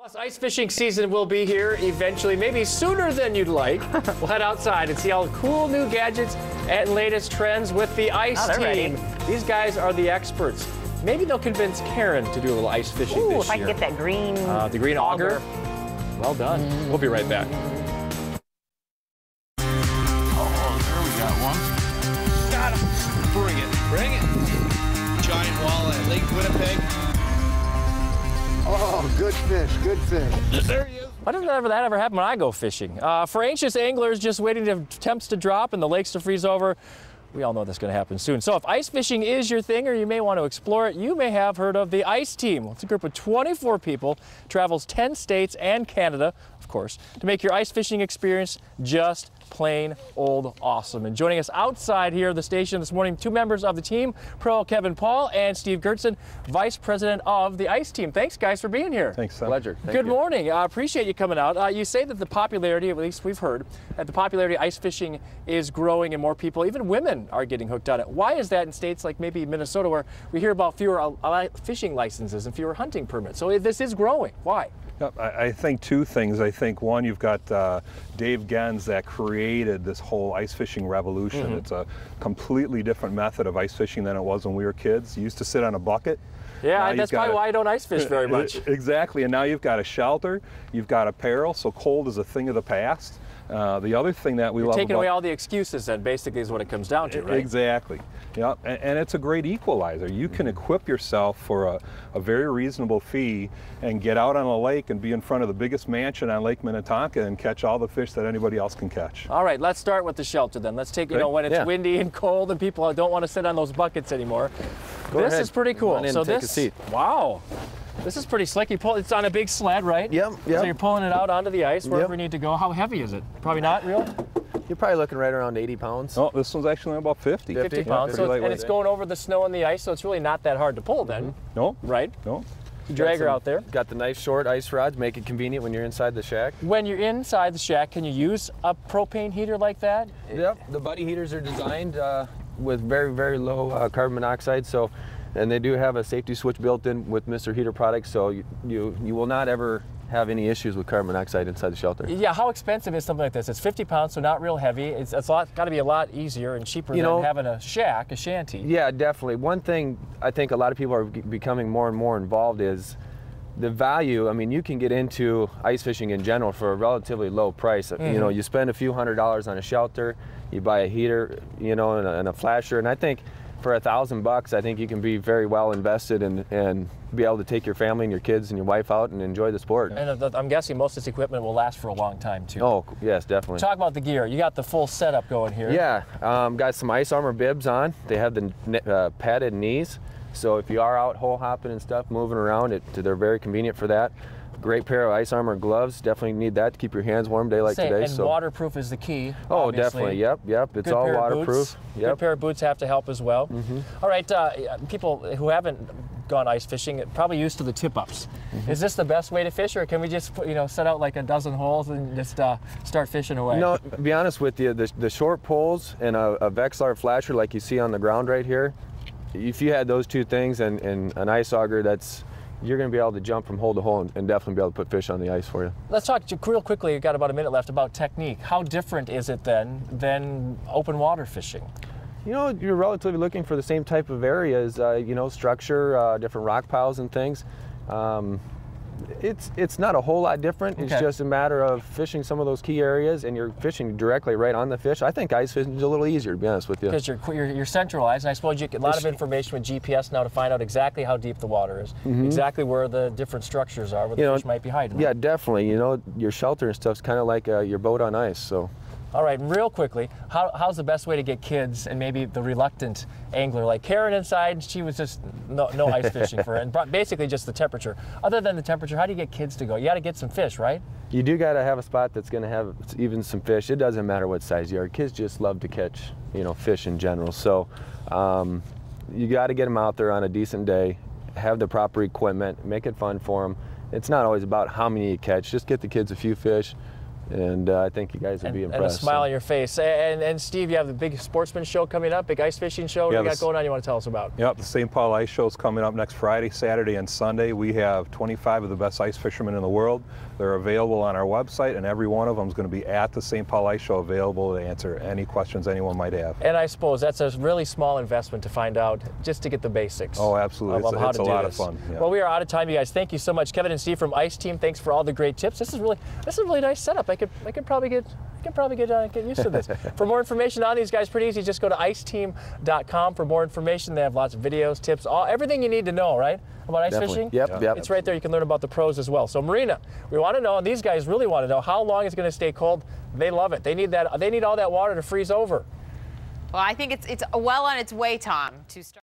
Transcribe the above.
Plus, ice fishing season will be here eventually, maybe sooner than you'd like. We'll head outside and see all the cool new gadgets and latest trends with the ice team. Ready. These guys are the experts. Maybe they'll convince Karen to do a little ice fishing this year. If I can get that green the green auger. Well done. We'll be right back. Oh, there we got one. Got him. Bring it. Bring it. Giant walleye, Lake Winnipeg. Oh, good fish, good fish. There he is. Why doesn't that ever happen when I go fishing? For anxious anglers just waiting for temps to drop and the lakes to freeze over, we all know that's going to happen soon. So if ice fishing is your thing or you may want to explore it, you may have heard of the Ice Team. It's a group of 24 people, travels 10 states and Canada, of course, to make your ice fishing experience just plain old awesome. And joining us outside here at the station this morning, two members of the team, Pro Kevin Paul and Steve Gertson, Vice President of the Ice Team. Thanks, guys, for being here. Thanks, Sam. Pleasure. Good morning. I appreciate you coming out. You say that the popularity, at least we've heard, that the popularity of ice fishing is growing and more people, even women, are getting hooked on it. Why is that in states like maybe Minnesota where we hear about fewer fishing licenses and fewer hunting permits? So this is growing. Why? Yep, I think two things. I think one, you've got Dave Gens that created this whole ice fishing revolution. It's a completely different method of ice fishing than it was when we were kids. You used to sit on a bucket. Yeah, that's probably why I don't ice fish very much. Exactly, and now you've got a shelter, you've got apparel, so cold is a thing of the past. The other thing that we love taking away all the excuses, then, basically, is what it comes down to, right? Exactly. Yeah, and it's a great equalizer. You can equip yourself for a very reasonable fee and get out on a lake and be in front of the biggest mansion on Lake Minnetonka and catch all the fish that anybody else can catch. All right, let's start with the shelter then. Let's take, when it's windy and cold and people don't want to sit on those buckets anymore. This is pretty cool. Come on in and take a seat. Wow. This is pretty slick. It's on a big sled, right? Yep. So you're pulling it out onto the ice wherever you need to go. How heavy is it? Probably not real? You're probably looking right around 80 pounds. Oh, this one's actually about 50. 50 pounds. Yeah, and it's going over the snow and the ice, so it's really not that hard to pull then. No. Right? No. You drag her out there. Got the nice short ice rods, make it convenient when you're inside the shack. When you're inside the shack, can you use a propane heater like that? Yep. The buddy heaters are designed with very, very low carbon monoxide, and they do have a safety switch built in with Mr. Heater products, so you will not ever have any issues with carbon monoxide inside the shelter. Yeah, how expensive is something like this? It's 50 pounds, so not real heavy. It's got to be a lot easier and cheaper than having a shack, a shanty. Yeah, definitely. One thing I think a lot of people are becoming more and more involved is the value. I mean, you can get into ice fishing in general for a relatively low price. You spend a few $100s on a shelter, you buy a heater, and a flasher, and I think for $1,000, I think you can be very well invested and be able to take your family and your kids and your wife out and enjoy the sport. And I'm guessing most of this equipment will last for a long time too. Oh, yes, definitely. Talk about the gear. You got the full setup going here. Yeah, got some Ice Armor bibs on. They have the padded knees, so if you are out hole hopping and stuff, moving around, they're very convenient for that. Great pair of Ice Armor gloves. Definitely need that to keep your hands warm day like today. And waterproof is the key. Oh, obviously. definitely. Yep. It's all waterproof. Good pair of boots have to help as well. All right, people who haven't gone ice fishing probably used to the tip-ups. Is this the best way to fish, or can we just set out like a dozen holes and just start fishing away? No, to be honest with you, the short poles and a Vexilar flasher like you see on the ground right here, if you had those two things and an ice auger, you're going to be able to jump from hole to hole and definitely be able to put fish on the ice for you. Let's talk real quickly, we've got about a minute left, about technique. How different is it then than open water fishing? You're relatively looking for the same type of areas, structure, different rock piles and things. It's not a whole lot different. It's just a matter of fishing some of those key areas, and you're fishing directly right on the fish. I think ice fishing is a little easier, to be honest with you. Because you're centralized, and I suppose you get a lot of information with GPS now to find out exactly how deep the water is, exactly where the different structures are, where the fish might be hiding. Yeah, definitely. Your shelter and stuff's kind of like your boat on ice. So. All right, real quickly, how's the best way to get kids and maybe the reluctant angler like Karen inside? She was just no ice fishing for her, and basically just the temperature. Other than the temperature, how do you get kids to go? You got to get some fish, right? You do got to have a spot that's going to have even some fish. It doesn't matter what size you are. Kids just love to catch, fish in general. So you got to get them out there on a decent day, have the proper equipment, make it fun for them. It's not always about how many you catch. Just get the kids a few fish. And I think you guys would be impressed. And a smile on your face. And Steve, you have the big sportsman show coming up, big ice fishing show. What do you got going on you want to tell us about? Yep, the St. Paul Ice Show is coming up next Friday, Saturday, and Sunday. We have 25 of the best ice fishermen in the world. They're available on our website, and every one of them is going to be at the St. Paul Ice Show, available to answer any questions anyone might have. And I suppose that's a really small investment to find out, just to get the basics. Oh, absolutely. It's a lot of fun. Yeah. Well, we are out of time, you guys. Thank you so much, Kevin and Steve from Ice Team. Thanks for all the great tips. This is a really nice setup. I could probably get used to this. For more information on these guys, pretty easy. Just go to iceteam.com for more information. They have lots of videos, tips, everything you need to know, right, about ice fishing. Yep. It's right there. You can learn about the pros as well. So Marina, we want to know, and these guys really want to know, how long it's going to stay cold. They love it. They need that. They need all that water to freeze over. Well, I think it's well on its way, Tom, to start.